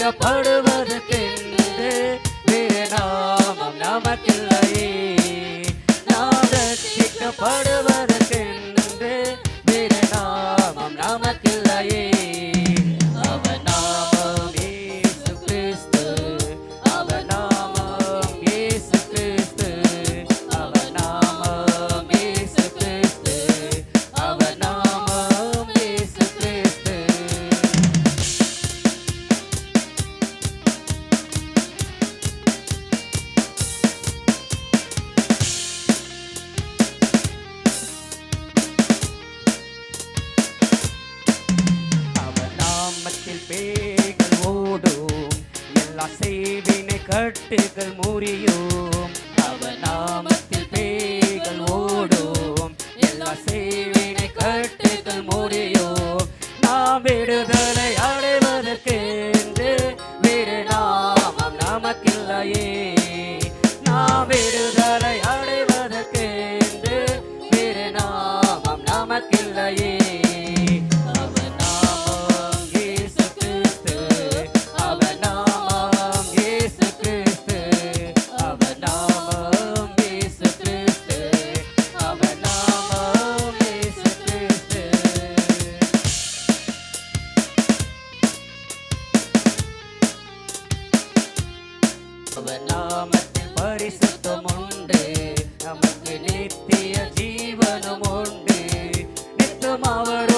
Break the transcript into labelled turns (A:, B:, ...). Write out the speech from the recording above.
A: ரட்சிக்கப்படுவதற்கென்று வேறு நாமம் நமக்கில்லையே. நாம் ரட்சிக்கப்படுவதற்கென்று வேறு நாமம் நமக்கில்லையே. அவர் நாமம் இயேசு கிறிஸ்து, அவர் நாமம் இயேசு கிறிஸ்து, அவர் நாமம் இயேசு கிறிஸ்து, அவர் நாமம் இயேசு கிறிஸ்து. அவர் நாமத்தில் பேய்கள் ஓடும், எல்லா செய்வினை கட்டுகள் முறியும். அவர் நாமத்தில் பேய்கள் ஓடும், எல்லா செய்வினை கட்டுகள் முறியும். நாம் விடுதலை அடைவதற்கென்று வேறு நாமம் நமக்கில்லையே. நாம் விடுதலை அடைவதற்கென்று வேறு நாமம் நமக்கில்லையே. அவர் நாமம் இயேசு கிறிஸ்து, அவர் நாமம் இயேசு கிறிஸ்து, அவர் நாமம் இயேசு கிறிஸ்து, அவர் நாமம் இயேசு கிறிஸ்து. அவர் நாமத்தில் பரிசுத்தம் உண்டு, நமக்கு நித்திய ஜீவனம் உண்டு. நித்தம் அவர்